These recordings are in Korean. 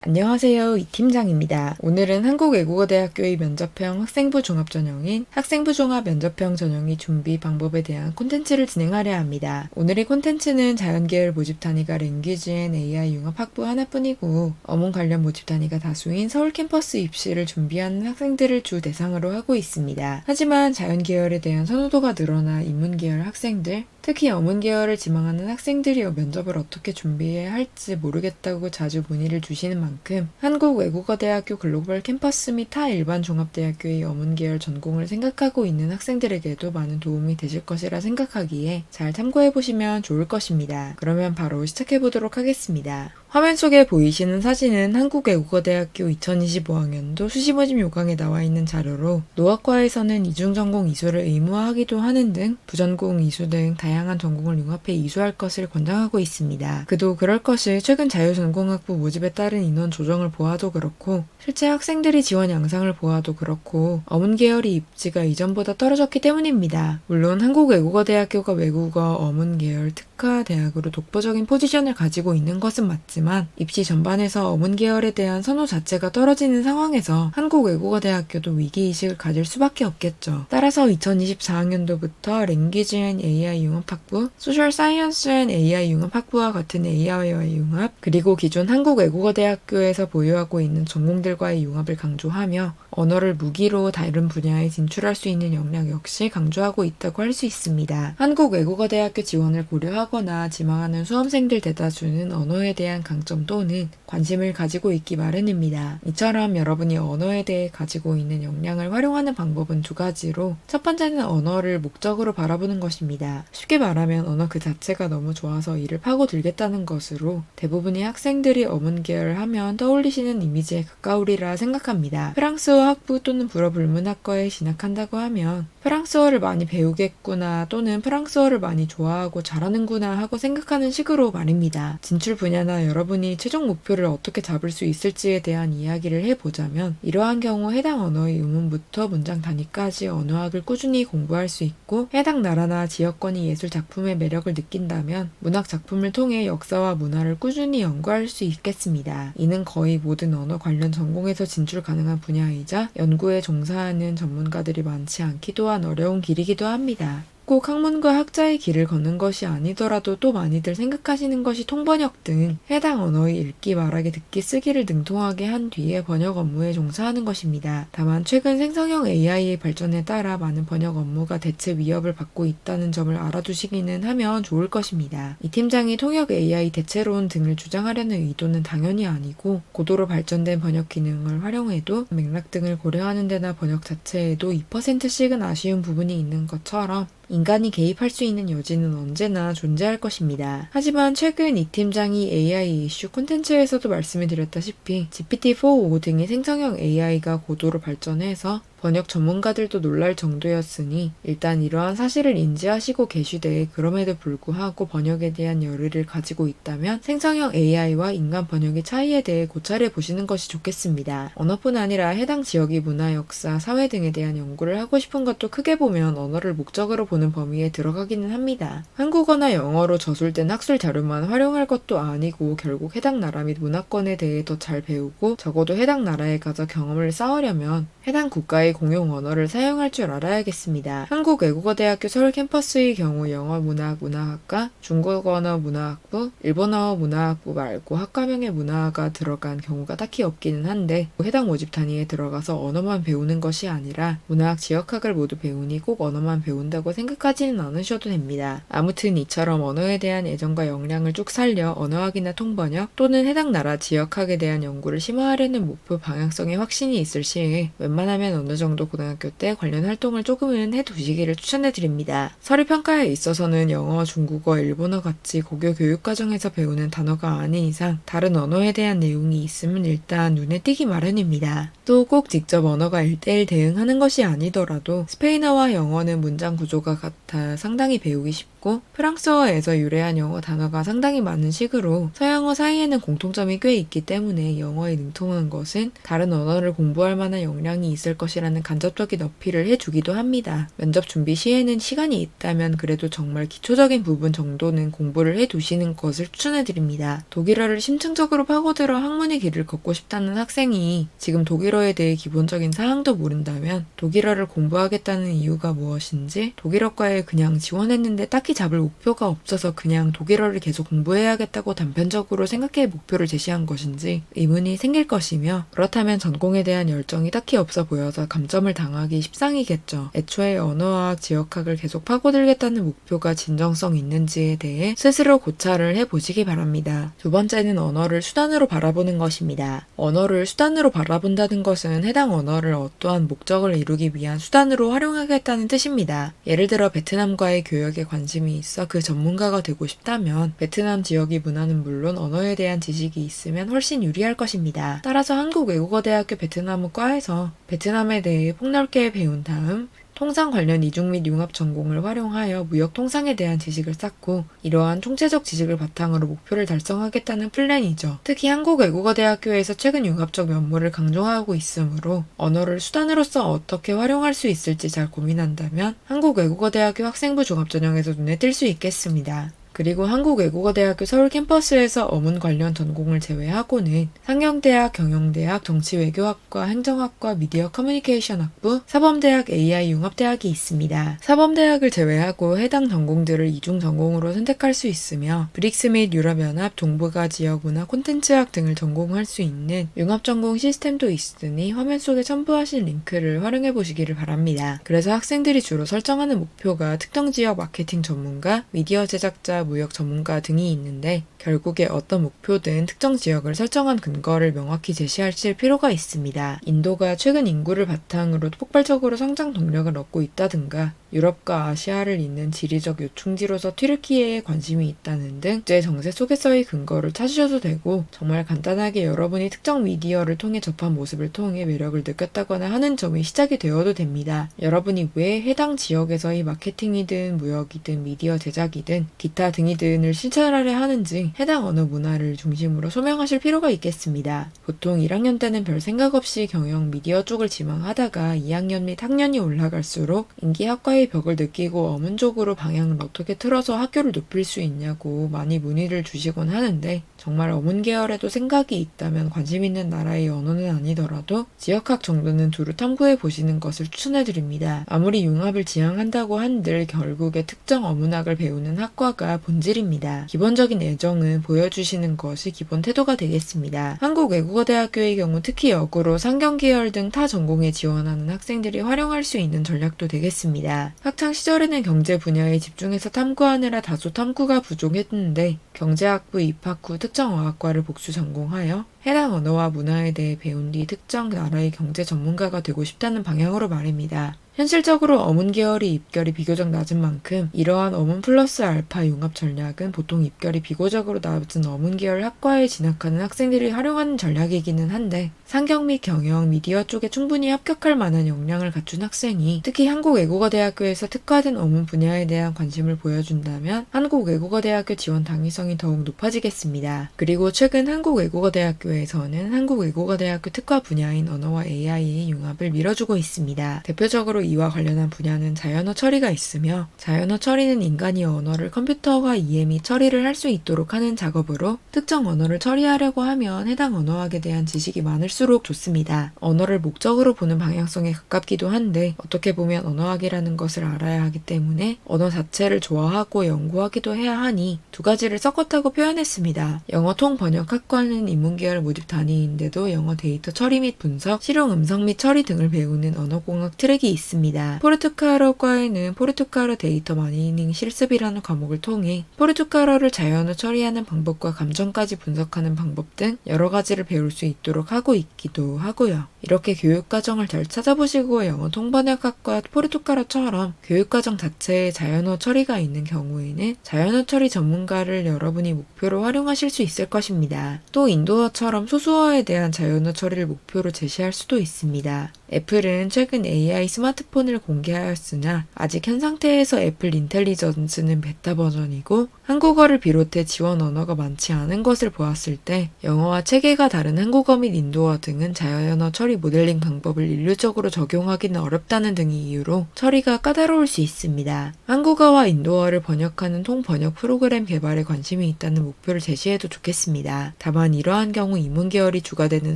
안녕하세요, 이 팀장입니다. 오늘은 한국외국어대학교의 면접형 학생부 종합 전형인 학생부 종합 면접형 전형의 준비 방법에 대한 콘텐츠를 진행하려 합니다. 오늘의 콘텐츠는 자연계열 모집 단위가 랭귀지 앤 AI 융합 학부 하나뿐이고 어문 관련 모집 단위가 다수인 서울 캠퍼스 입시를 준비하는 학생들을 주 대상으로 하고 있습니다. 하지만 자연계열에 대한 선호도가 늘어나 인문계열 학생들, 특히 어문 계열을 지망하는 학생들이 면접을 어떻게 준비해야 할지 모르겠다고 자주 문의를 주시는 만큼 한국외국어대학교 글로벌 캠퍼스 및 타 일반 종합대학교의 어문 계열 전공을 생각하고 있는 학생들에게도 많은 도움이 되실 것이라 생각하기에 잘 참고해보시면 좋을 것입니다. 그러면 바로 시작해보도록 하겠습니다. 화면 속에 보이시는 사진은 한국외국어대학교 2025학년도 수시모집 요강에 나와 있는 자료로 노학과에서는 이중전공 이수를 의무화하기도 하는 등 부전공 이수 등 다양한 전공을 융합해 이수할 것을 권장하고 있습니다. 그도 그럴 것이 최근 자유전공학부 모집에 따른 인원 조정을 보아도 그렇고 실제 학생들이 지원 양상을 보아도 그렇고 어문 계열의 입지가 이전보다 떨어졌기 때문입니다. 물론 한국외국어대학교가 외국어 어문 계열 특화 대학으로 독보적인 포지션을 가지고 있는 것은 맞지만 입시 전반에서 어문 계열에 대한 선호 자체가 떨어지는 상황에서 한국외국어대학교도 위기의식을 가질 수밖에 없겠죠. 따라서 2024학년도부터 랭귀지 앤 AI 융합학부, 소셜 사이언스 앤 AI 융합학부와 같은 AI와의 융합, 그리고 기존 한국외국어대학교에서 보유하고 있는 전공들과의 융합을 강조하며 언어를 무기로 다른 분야에 진출할 수 있는 역량 역시 강조하고 있다고 할 수 있습니다. 한국외국어대학교 지원을 고려하거나 지망하는 수험생들 대다수는 언어에 대한 강점 또는 관심을 가지고 있기 마련입니다. 이처럼 여러분이 언어에 대해 가지고 있는 역량을 활용하는 방법은 두 가지로 첫 번째는 언어를 목적으로 바라보는 것입니다. 쉽게 말하면 언어 그 자체가 너무 좋아서 이를 파고들겠다는 것으로 대부분의 학생들이 어문 계열 하면 떠올리시는 이미지에 가까우리라 생각합니다. 프랑스어 학부 또는 불어 불문학과에 진학한다고 하면 프랑스어를 많이 배우겠구나 또는 프랑스어를 많이 좋아하고 잘하는구나 하고 생각하는 식으로 말입니다. 진출 분야나 여러분이 최종 목표를 어떻게 잡을 수 있을지에 대한 이야기를 해보자면 이러한 경우 해당 언어의 의문부터 문장 단위까지 언어학을 꾸준히 공부할 수 있고 해당 나라나 지역권의 예술 작품의 매력을 느낀다면 문학 작품을 통해 역사와 문화를 꾸준히 연구할 수 있겠습니다. 이는 거의 모든 언어 관련 전공에서 진출 가능한 분야이자 연구에 종사하는 전문가들이 많지 않기도 한 어려운 길이기도 합니다. 꼭 학문과 학자의 길을 걷는 것이 아니더라도 또 많이들 생각하시는 것이 통번역 등 해당 언어의 읽기, 말하기, 듣기, 쓰기를 능통하게 한 뒤에 번역 업무에 종사하는 것입니다. 다만 최근 생성형 AI의 발전에 따라 많은 번역 업무가 대체 위협을 받고 있다는 점을 알아두시기는 하면 좋을 것입니다. 이 팀장이 통역 AI 대체론 등을 주장하려는 의도는 당연히 아니고 고도로 발전된 번역 기능을 활용해도 맥락 등을 고려하는 데나 번역 자체에도 2%씩은 아쉬운 부분이 있는 것처럼 인간이 개입할 수 있는 여지는 언제나 존재할 것입니다. 하지만 최근 이 팀장이 AI 이슈 콘텐츠에서도 말씀을 드렸다시피 GPT-4o 등의 생성형 AI가 고도로 발전해서 번역 전문가들도 놀랄 정도였으니 일단 이러한 사실을 인지하시고 계시되 그럼에도 불구하고 번역에 대한 열의를 가지고 있다면 생성형 AI와 인간 번역의 차이에 대해 고찰해 보시는 것이 좋겠습니다. 언어뿐 아니라 해당 지역의 문화, 역사, 사회 등에 대한 연구를 하고 싶은 것도 크게 보면 언어를 목적으로 보는 범위에 들어가기는 합니다. 한국어나 영어로 저술된 학술 자료만 활용할 것도 아니고 결국 해당 나라 및 문화권에 대해 더 잘 배우고 적어도 해당 나라에 가서 경험을 쌓으려면 해당 국가의 공용 언어를 사용할 줄 알아야겠습니다. 한국외국어대학교 서울 캠퍼스의 경우 영어 문학 문화학과, 중국어 언어 문화학부, 일본어 문화학부 말고 학과명의 문화가 들어간 경우가 딱히 없기는 한데 해당 모집 단위에 들어가서 언어만 배우는 것이 아니라 문화학, 지역학을 모두 배우니 꼭 언어만 배운다고 생각하지는 않으셔도 됩니다. 아무튼 이처럼 언어에 대한 애정과 역량을 쭉 살려 언어학이나 통번역 또는 해당 나라 지역학에 대한 연구를 심화하려는 목표 방향성에 확신이 있을 시에 웬만하면 어느 정도 고등학교 때 관련 활동을 조금은 해두시기를 추천해드립니다. 서류평가에 있어서는 영어, 중국어, 일본어 같이 고교 교육과정에서 배우는 단어가 아닌 이상 다른 언어에 대한 내용이 있으면 일단 눈에 띄기 마련입니다. 또 꼭 직접 언어가 1:1 대응하는 것이 아니더라도 스페인어와 영어는 문장 구조가 같아 상당히 배우기 쉽고 있고 프랑스어에서 유래한 영어 단어가 상당히 많은 식으로 서양어 사이에는 공통점이 꽤 있기 때문에 영어에 능통한 것은 다른 언어를 공부할 만한 역량이 있을 것이라는 간접적인 어필을 해주기도 합니다. 면접 준비 시에는 시간이 있다면 그래도 정말 기초적인 부분 정도는 공부를 해두시는 것을 추천해드립니다. 독일어를 심층적으로 파고들어 학문의 길을 걷고 싶다는 학생이 지금 독일어에 대해 기본적인 사항도 모른다면 독일어를 공부하겠다는 이유가 무엇인지, 독일어과에 그냥 지원했는데 딱히 잡을 목표가 없어서 그냥 독일어를 계속 공부해야겠다고 단편적으로 생각해 목표를 제시한 것인지 의문이 생길 것이며, 그렇다면 전공에 대한 열정이 딱히 없어 보여서 감점을 당하기 십상이겠죠. 애초에 언어학, 지역학을 계속 파고들겠다는 목표가 진정성 있는지에 대해 스스로 고찰을 해보시기 바랍니다. 두 번째는 언어를 수단으로 바라보는 것입니다. 언어를 수단으로 바라본다는 것은 해당 언어를 어떠한 목적을 이루기 위한 수단으로 활용하겠다는 뜻입니다. 예를 들어 베트남과의 교역에 관심이 있어 그 전문가가 되고 싶다면 베트남 지역의 문화는 물론 언어에 대한 지식이 있으면 훨씬 유리할 것입니다. 따라서 한국외국어대학교 베트남어과에서 베트남에 대해 폭넓게 배운 다음 통상 관련 이중 및 융합 전공을 활용하여 무역 통상에 대한 지식을 쌓고 이러한 총체적 지식을 바탕으로 목표를 달성하겠다는 플랜이죠. 특히 한국외국어대학교에서 최근 융합적 면모를 강조하고 있으므로 언어를 수단으로서 어떻게 활용할 수 있을지 잘 고민한다면 한국외국어대학교 학생부 종합전형에서 눈에 띌 수 있겠습니다. 그리고 한국외국어대학교 서울 캠퍼스에서 어문 관련 전공을 제외하고는 상경대학, 경영대학, 정치외교학과, 행정학과, 미디어 커뮤니케이션학부, 사범대학, AI 융합대학이 있습니다. 사범대학을 제외하고 해당 전공들을 이중 전공으로 선택할 수 있으며 브릭스 및 유럽연합, 동북아 지역문화, 콘텐츠학 등을 전공할 수 있는 융합전공 시스템도 있으니 화면 속에 첨부하신 링크를 활용해 보시기를 바랍니다. 그래서 학생들이 주로 설정하는 목표가 특정 지역 마케팅 전문가, 미디어 제작자, 무역 전문가 등이 있는데 결국에 어떤 목표든 특정 지역을 설정한 근거를 명확히 제시하실 필요가 있습니다. 인도가 최근 인구를 바탕으로 폭발적으로 성장 동력을 얻고 있다든가 유럽과 아시아를 잇는 지리적 요충지로서 튀르키예에 관심이 있다는 등 국제 정세 속에서의 근거를 찾으셔도 되고, 정말 간단하게 여러분이 특정 미디어를 통해 접한 모습을 통해 매력을 느꼈다거나 하는 점이 시작이 되어도 됩니다. 여러분이 왜 해당 지역에서의 마케팅이든 무역이든 미디어 제작이든 기타 등이든을 실천하려 하는지 해당 언어 문화를 중심으로 소명하실 필요가 있겠습니다. 보통 1학년 때는 별 생각 없이 경영 미디어 쪽을 지망하다가 2학년 및 학년이 올라갈수록 인기 학과의 벽을 느끼고 어문 쪽으로 방향을 어떻게 틀어서 학교를 높일 수 있냐고 많이 문의를 주시곤 하는데, 정말 어문 계열에도 생각이 있다면 관심 있는 나라의 언어는 아니더라도 지역학 정도는 두루 탐구해 보시는 것을 추천해드립니다. 아무리 융합을 지향한다고 한들 결국에 특정 어문학을 배우는 학과가 본질입니다. 기본적인 애정은 보여주시는 것이 기본 태도가 되겠습니다. 한국외국어대학교의 경우 특히 역으로 상경계열 등 타 전공에 지원하는 학생들이 활용할 수 있는 전략도 되겠습니다. 학창 시절에는 경제 분야에 집중해서 탐구하느라 다소 탐구가 부족했는데 경제학부 입학 후 특정 어학과를 복수 전공하여 해당 언어와 문화에 대해 배운 뒤 특정 나라의 경제 전문가가 되고 싶다는 방향으로 말입니다. 현실적으로 어문 계열의 입결이 비교적 낮은 만큼 이러한 어문 플러스 알파 융합 전략은 보통 입결이 비교적으로 낮은 어문 계열 학과에 진학하는 학생들이 활용하는 전략이기는 한데, 상경 및 경영, 미디어 쪽에 충분히 합격할 만한 역량을 갖춘 학생이 특히 한국외국어대학교에서 특화된 어문 분야에 대한 관심을 보여준다면 한국외국어대학교 지원 당위성이 더욱 높아지겠습니다. 그리고 최근 한국외국어대학교에서는 한국외국어대학교 특화 분야인 언어와 AI의 융합을 밀어주고 있습니다. 대표적으로 이와 관련한 분야는 자연어 처리가 있으며, 자연어 처리는 인간이 언어를 컴퓨터가 이해 및 처리를 할 수 있도록 하는 작업으로 특정 언어를 처리하려고 하면 해당 언어학에 대한 지식이 많을수록 좋습니다. 언어를 목적으로 보는 방향성에 가깝기도 한데 어떻게 보면 언어학이라는 것을 알아야 하기 때문에 언어 자체를 좋아하고 연구하기도 해야 하니 두 가지를 섞었다고 표현했습니다. 영어 통번역학과는 인문계열 모집 단위인데도 영어 데이터 처리 및 분석, 실용 음성 및 처리 등을 배우는 언어공학 트랙이 있습니다. 포르투갈어과에는 포르투갈어 데이터 마이닝 실습이라는 과목을 통해 포르투갈어를 자연어 처리하는 방법과 감정까지 분석하는 방법 등 여러 가지를 배울 수 있도록 하고 있기도 하고요. 이렇게 교육과정을 잘 찾아보시고 영어 통번역학과 포르투갈어처럼 교육과정 자체에 자연어 처리가 있는 경우에는 자연어 처리 전문가를 여러분이 목표로 활용하실 수 있을 것입니다. 또 인도어처럼 소수어에 대한 자연어 처리를 목표로 제시할 수도 있습니다. 애플은 최근 AI 스마트폰을 공개하였으나 아직 현 상태에서 애플 인텔리전스는 베타 버전이고 한국어를 비롯해 지원 언어가 많지 않은 것을 보았을 때 영어와 체계가 다른 한국어 및 인도어 등은 자연어 처리 모델링 방법을 일률적으로 적용하기는 어렵다는 등의 이유로 처리가 까다로울 수 있습니다. 한국어와 인도어를 번역하는 통번역 프로그램 개발에 관심이 있다는 목표를 제시해도 좋겠습니다. 다만 이러한 경우 인문 계열이 주가 되는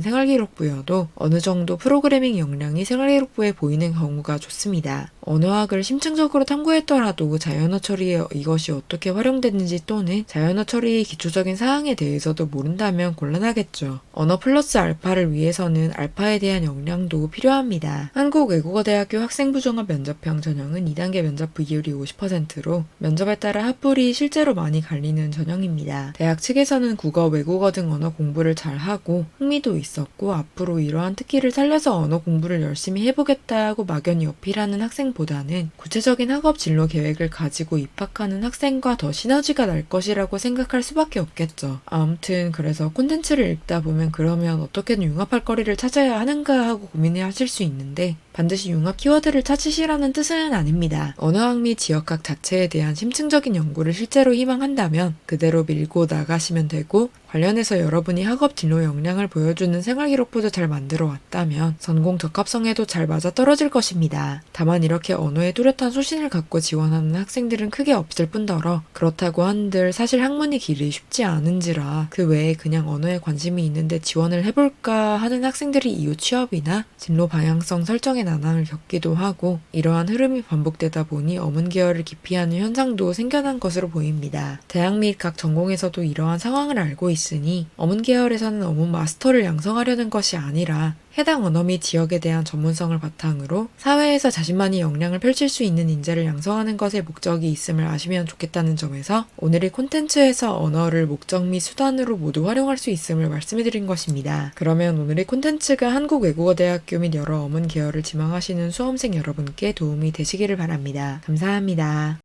생활기록부여도 어느 정도 프로그래밍 역량이 생활기록부에 보이는 경우가 좋습니다. 언어학을 심층적으로 탐구했더라도 자연어 처리에 이것이 어떻게 활용되는지 또는 자연어 처리의 기초적인 사항에 대해서도 모른다면 곤란하겠죠. 언어 플러스 알파를 위해서는 알파에 대한 역량도 필요합니다. 한국외국어대학교 학생부 종합 면접형 전형은 2단계 면접 비율이 50%로 면접에 따라 합불이 실제로 많이 갈리는 전형입니다. 대학 측에서는 국어, 외국어 등 언어 공부를 잘하고 흥미도 있었고 앞으로 이러한 특기를 살려서 언어 공부를 열심히 해보겠다고 막연히 어필하는 학생보다는 구체적인 학업 진로 계획을 가지고 입학하는 학생과 더 시너지가 날 것이라고 생각할 수밖에 없겠죠. 아무튼 그래서 콘텐츠를 읽다 보면 그러면 어떻게든 융합할 거리를 찾아야 하는가 하고 고민하실 수 있는데 반드시 융합 키워드를 찾으시라는 뜻은 아닙니다. 언어학 및 지역학 자체에 대한 심층적인 연구를 실제로 희망한다면 그대로 밀고 나가시면 되고 관련해서 여러분이 학업 진로 역량을 보여주는 생활기록부도 잘 만들어 왔다면 전공 적합성에도 잘 맞아떨어질 것입니다. 다만 이렇게 언어에 뚜렷한 소신을 갖고 지원하는 학생들은 크게 없을 뿐더러 그렇다고 한들 사실 학문이 길이 쉽지 않은지라 그 외에 그냥 언어에 관심이 있는데 지원을 해볼까 하는 학생들이 이후 취업이나 진로 방향성 설정에 난항을 겪기도 하고 이러한 흐름이 반복되다 보니 어문 계열을 기피하는 현상도 생겨난 것으로 보입니다. 대학 및 각 전공에서도 이러한 상황을 알고 있으니 어문 계열에서는 어문 마스터를 양성하려는 것이 아니라 해당 언어 및 지역에 대한 전문성을 바탕으로 사회에서 자신만의 역량을 펼칠 수 있는 인재를 양성하는 것에 목적이 있음을 아시면 좋겠다는 점에서 오늘의 콘텐츠에서 언어를 목적 및 수단으로 모두 활용할 수 있음을 말씀해드린 것입니다. 그러면 오늘의 콘텐츠가 한국외국어대학교 및 여러 어문 계열을 지망하시는 수험생 여러분께 도움이 되시기를 바랍니다. 감사합니다.